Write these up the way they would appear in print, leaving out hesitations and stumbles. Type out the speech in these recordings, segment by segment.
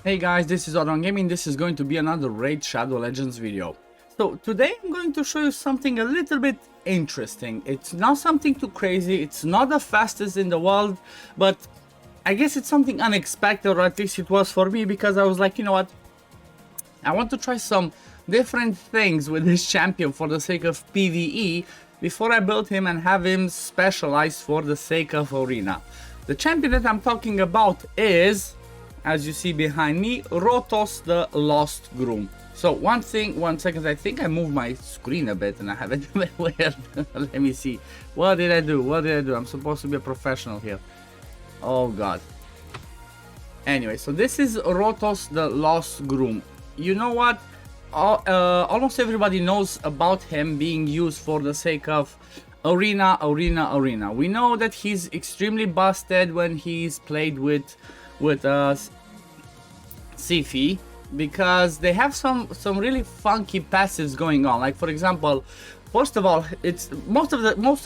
Hey guys, this is OddOneGaming. This is going to be another Raid Shadow Legends video. So today I'm going to show you something a little bit interesting. It's not something too crazy, it's not the fastest in the world, but I guess it's something unexpected, or at least it was for me, because I was like, you know what, I want to try some different things with this champion for the sake of PvE before I build him and have him specialized for the sake of Arena. The champion that I'm talking about is, as you see behind me, Rotos the Lost Groom. So one second, I think I moved my screen a bit and I have it a bit weird. Let me see. What did I do? I'm supposed to be a professional here. Oh god. Anyway, so this is Rotos the Lost Groom. You know what? Almost everybody knows about him being used for the sake of Arena. We know that he's extremely busted when he's played with Sifi, because they have some really funky passives going on. Like, for example, first of all, it's most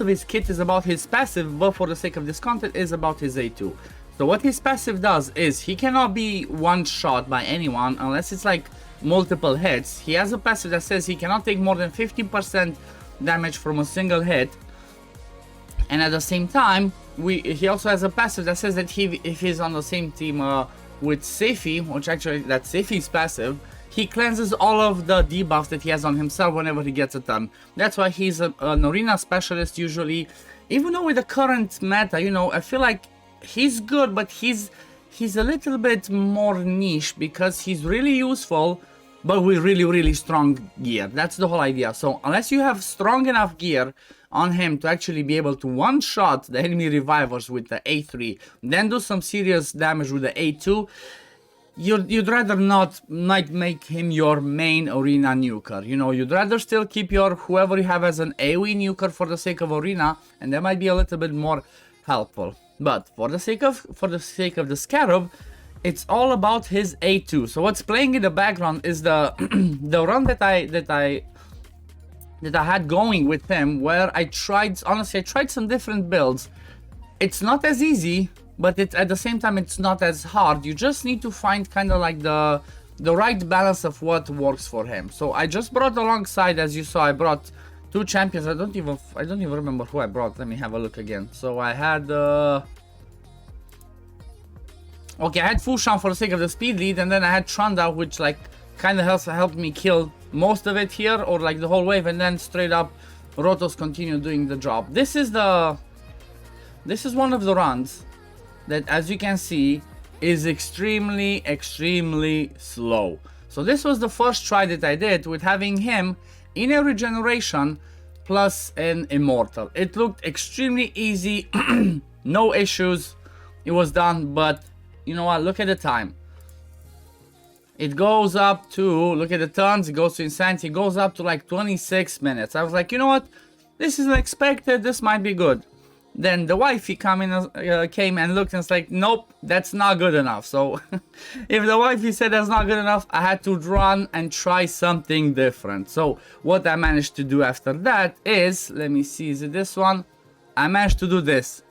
of his kit is about his passive, but for the sake of this content is about his A2. So what his passive does is he cannot be one shot by anyone unless it's like multiple hits. He has a passive that says he cannot take more than 15% damage from a single hit, and at the same time he also has a passive that says that if he's on the same team with Sifi, which actually that's Sifi's passive, he cleanses all of the debuffs that he has on himself whenever he gets a turn. That's why he's an arena specialist usually. Even though with the current meta, you know, I feel like he's good, but he's a little bit more niche because he's really useful, but with really strong gear. That's the whole idea. So unless you have strong enough gear on him to actually be able to one-shot the enemy revivers with the A3, then do some serious damage with the A2, you'd rather not make him your main arena nuker. You know, you'd rather still keep your whoever you have as an AoE nuker for the sake of arena, and that might be a little bit more helpful. But for the sake of the Scarab, it's all about his A2. So what's playing in the background is the the run that I had going with him, where I tried some different builds. It's not as easy, but at the same time it's not as hard. You just need to find kind of like the right balance of what works for him. So I just brought alongside, as you saw, I brought two champions. I don't even remember who I brought. Let me have a look again. So I had okay, I had Fushan for the sake of the speed lead, and then I had Tranda, which like kind of helped me kill most of it here, or like the whole wave, and then straight up Rotos continue doing the job. This is one of the runs that, as you can see, is extremely slow. So this was the first try that I did with having him in a regeneration plus an immortal. It looked extremely easy, no issues, it was done. But you know what, look at the time. It goes up to, look at the turns, it goes to insanity, it goes up to like 26 minutes. I was like, you know what, this is unexpected, this might be good. Then the wifey came and looked, and it's like, nope, that's not good enough. So if the wifey said that's not good enough, I had to run and try something different. So what I managed to do after that is, let me see, is it this one? I managed to do this.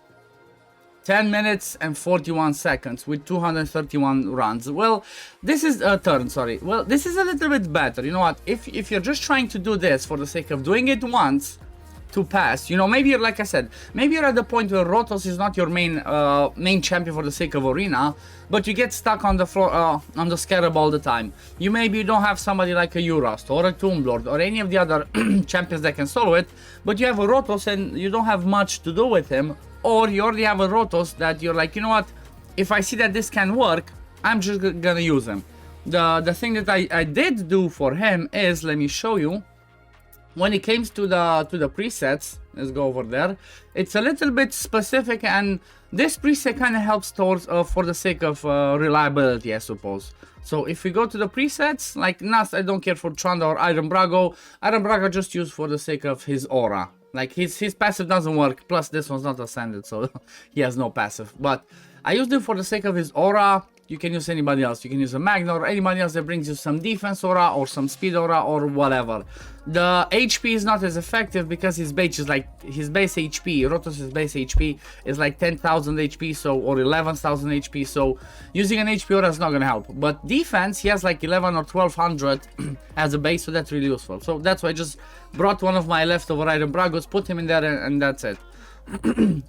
10 minutes and 41 seconds with 231 runs. Well, this is a turn, sorry. Well, this is a little bit better. You know what? If you're just trying to do this for the sake of doing it once to pass, you know, maybe you're, like I said, maybe you're at the point where Rotos is not your main champion for the sake of arena, but you get stuck on the floor on the Scarab all the time. You don't have somebody like a Urust or a Tomb Lord or any of the other champions that can solo it, but you have a Rotos and you don't have much to do with him. Or you already have a Rotos that you're like, you know what, if I see that this can work, I'm just gonna use him. The thing that I did do for him is, let me show you, when it comes to the presets, let's go over there, it's a little bit specific, and this preset kind of helps towards for the sake of reliability, I suppose. So if we go to the presets, like Nas, I don't care for Tranda or Iron Brago. Iron Brago just used for the sake of his aura. Like his passive doesn't work, plus this one's not ascended, so he has no passive. But I used it for the sake of his aura, you can use anybody else. You can use a Magna or anybody else that brings you some defense aura or some speed aura or whatever. The HP is not as effective because his base is like, his base HP, Rotos' base HP is like 10,000 HP, so, or 11,000 HP, so using an HP aura is not gonna help. But defense, he has like 11 or 1200 as a base, so that's really useful. So that's why I just brought one of my leftover item Bragos, put him in there, and that's it.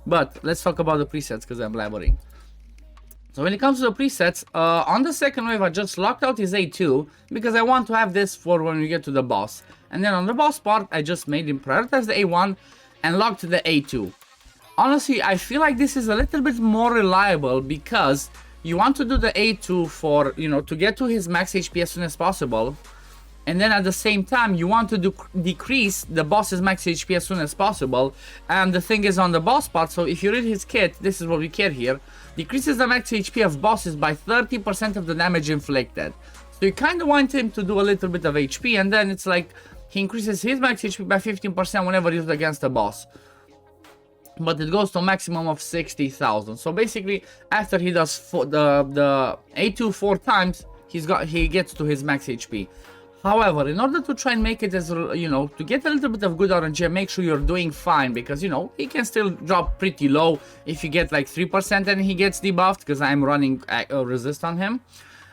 But let's talk about the presets because I'm blabbering. So when it comes to the presets, on the second wave I just locked out his A2 because I want to have this for when we get to the boss. And then on the boss part I just made him prioritize the A1 and locked the A2. Honestly, I feel like this is a little bit more reliable because you want to do the A2 for, you know, to get to his max HP as soon as possible. And then at the same time, you want to decrease the boss's max HP as soon as possible. And the thing is on the boss part, so if you read his kit, this is what we get here. Decreases the max HP of bosses by 30% of the damage inflicted. So you kind of want him to do a little bit of HP, and then it's like he increases his max HP by 15% whenever used against a boss. But it goes to a maximum of 60,000. So basically, after he does the A2 4 times, he gets to his max HP. However, in order to try and make it as, you know, to get a little bit of good RNG, make sure you're doing fine, because, you know, he can still drop pretty low if you get like 3% and he gets debuffed, because I'm running resist on him.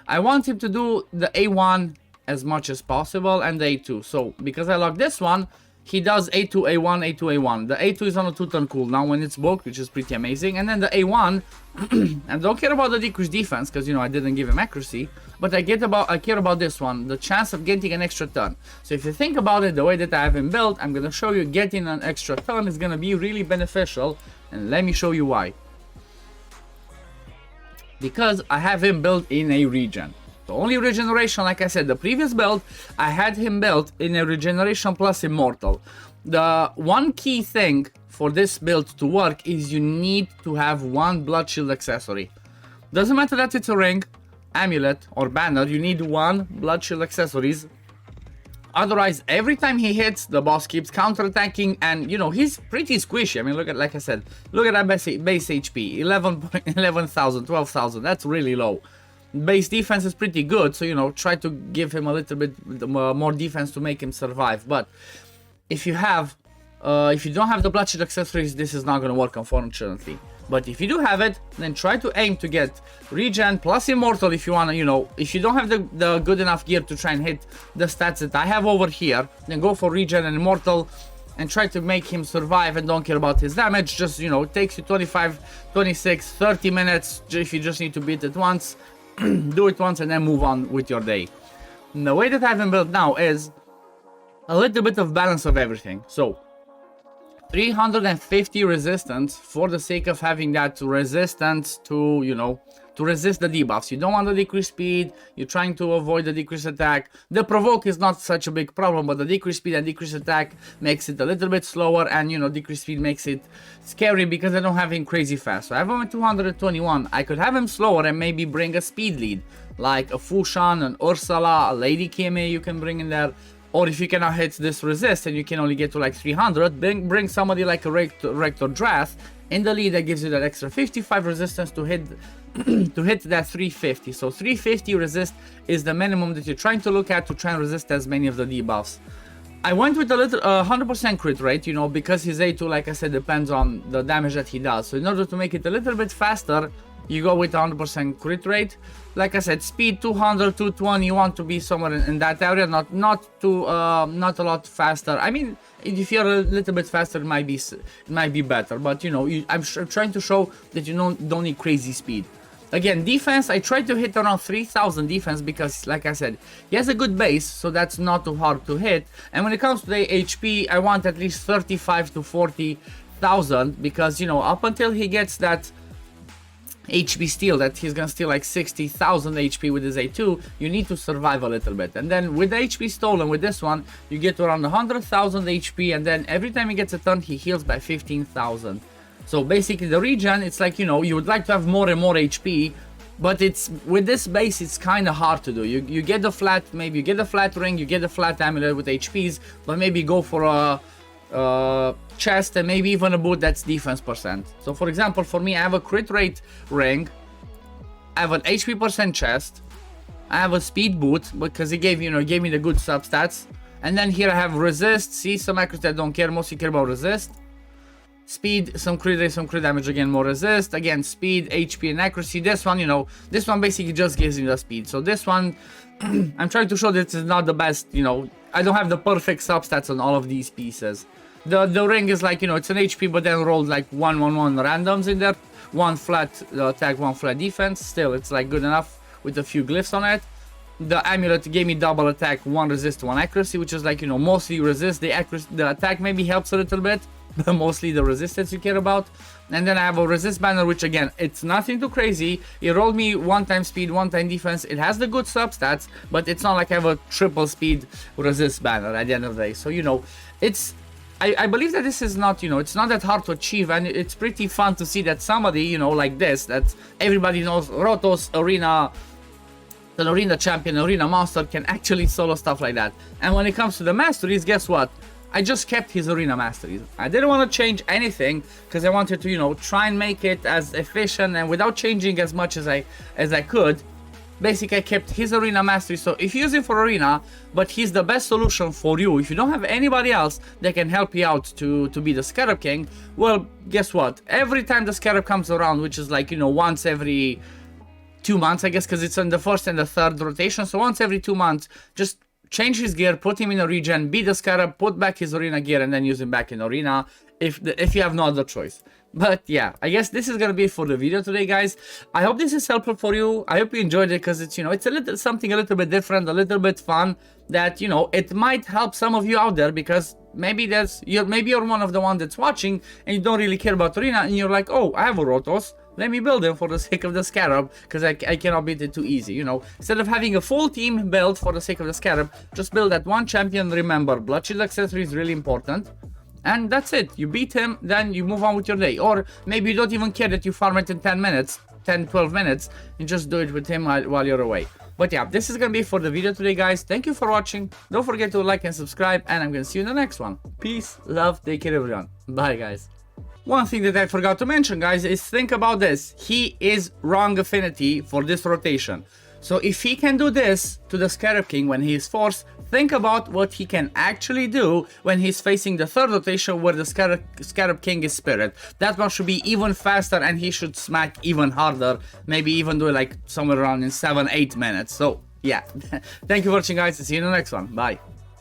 I want him to do the A1 as much as possible and the A2. So, because I locked this one, he does A2, A1, A2, A1. The A2 is on a 2-turn cooldown when it's bulk, which is pretty amazing. And then the A1, I don't care about the decreased defense, because, you know, I didn't give him accuracy. But I care about this one, the chance of getting an extra turn. So if you think about it, the way that I have him built, I'm going to show you getting an extra turn is going to be really beneficial. And let me show you why. Because I have him built in a regen. The only regeneration, like I said, the previous build, I had him built in a regeneration plus immortal. The one key thing for this build to work is you need to have one blood shield accessory. Doesn't matter that it's a ring, amulet, or banner, you need one blood shield accessories. Otherwise, every time he hits, the boss keeps counterattacking, and you know, he's pretty squishy. I mean, look at, like I said, look at that base HP, 11,000, 12,000, that's really low. Base defense is pretty good, so, you know, try to give him a little bit more defense to make him survive. But if you don't have the blood shield accessories, this is not going to work, unfortunately. But if you do have it, then try to aim to get regen plus immortal if you want to, you know, if you don't have the good enough gear to try and hit the stats that I have over here, then go for regen and immortal and try to make him survive and don't care about his damage. Just, you know, it takes you 25, 26, 30 minutes if you just need to beat it once. Do it once and then move on with your day. And the way that I have him built now is a little bit of balance of everything. So 350 resistance for the sake of having that resistance to, you know, to resist the debuffs. You don't want the decreased speed, you're trying to avoid the decreased attack. The provoke is not such a big problem, but the decreased speed and decreased attack makes it a little bit slower, and, you know, decreased speed makes it scary because I don't have him crazy fast. So I have him at 221. I could have him slower and maybe bring a speed lead, like a Fushan, an Ursula, a Lady Kimi you can bring in there. Or if you cannot hit this resist and you can only get to like 300, bring somebody like a Rector Drath in the lead that gives you that extra 55 resistance to hit that 350. So 350 resist is the minimum that you're trying to look at to try and resist as many of the debuffs. I went with a little 100% crit rate, you know, because his A2, like I said, depends on the damage that he does. So in order to make it a little bit faster, you go with 100% crit rate. Like I said, speed 200, 220, you want to be somewhere in that area, not a lot faster. I mean, if you're a little bit faster, it might be better. But, you know, I'm trying to show that you don't need crazy speed. Again, defense, I try to hit around 3,000 defense because, like I said, he has a good base, so that's not too hard to hit. And when it comes to the HP, I want at least 35 to 40,000 because, you know, up until he gets that HP steal, that he's gonna steal like 60,000 HP with his A2, you need to survive a little bit. And then with the HP stolen with this one, you get around 100,000 HP, and then every time he gets a turn, he heals by 15,000. So basically the regen, it's like, you know, you would like to have more and more HP, but it's with this base, it's kind of hard to do. You get the flat, maybe you get the flat ring, you get the flat amulet with HPs, but maybe go for a chest and maybe even a boot that's defense percent. So for example, for me, I have a crit rate ring I have an HP percent chest. I have a speed boot because he gave, gave me the good substats. And then here I have resist. See, some accuracy I don't care, mostly care about resist. Speed, some crit rate, some crit damage, again more resist. Again, speed, HP, and accuracy. This one, this one basically just gives me the speed. So this one, I'm trying to show that it's not the best, I don't have the perfect substats on all of these pieces. The ring is like, it's an HP, but then rolled like 1-1-1 randoms in there. One flat attack, one flat defense. Still, it's like good enough with a few glyphs on it. The amulet gave me double attack, 1 resist, 1 accuracy, which is like, mostly resist. The attack maybe helps a little bit, but mostly the resistance you care about. And then I have a resist banner, which again, it's nothing too crazy. It rolled me 1 time speed, 1 time defense. It has the good substats, but it's not like I have a triple speed resist banner at the end of the day. So, it's... I believe that this is not, it's not that hard to achieve, and it's pretty fun to see that somebody, like this, that everybody knows, Rotos, Arena, an Arena champion, Arena master, can actually solo stuff like that. And when it comes to the masteries, guess what? I just kept his Arena masteries. I didn't want to change anything, because I wanted to, try and make it as efficient and without changing as much as I could. Basically, I kept his Arena mastery, so if you use him for Arena, but he's the best solution for you, if you don't have anybody else that can help you out to be the Scarab King, well, guess what? Every time the Scarab comes around, which is like, once every 2 months, I guess, because it's in the first and the third rotation, so once every 2 months, just change his gear, put him in a regen, be the Scarab, put back his Arena gear, and then use him back in Arena, if you have no other choice. But yeah, I guess this is gonna be it for the video today, guys. I hope this is helpful for you. I hope you enjoyed it, because it's, it's a little something a little bit different, a little bit fun, that, it might help some of you out there, because maybe you're one of the ones that's watching and you don't really care about Arena, and you're like, oh, I have a Rotos, let me build him for the sake of the Scarab, because I cannot beat it too easy, Instead of having a full team built for the sake of the Scarab, just build that one champion. Remember, Blood Shield accessory is really important. And that's it. You beat him, then you move on with your day. Or maybe you don't even care that you farm it in 10 minutes, 10-12 minutes, and just do it with him while you're away. But yeah, this is gonna be it for the video today, guys. Thank you for watching. Don't forget to like and subscribe, and I'm gonna see you in the next one. Peace, love, take care everyone. Bye, guys. One thing that I forgot to mention, guys, is think about this. He is wrong affinity for this rotation. So if he can do this to the Scarab King when he is forced, think about what he can actually do when he's facing the third rotation where the Scarab King is Spirit. That one should be even faster, and he should smack even harder. Maybe even do it like somewhere around in 7-8 minutes. So yeah, thank you for watching, guys. See you in the next one. Bye.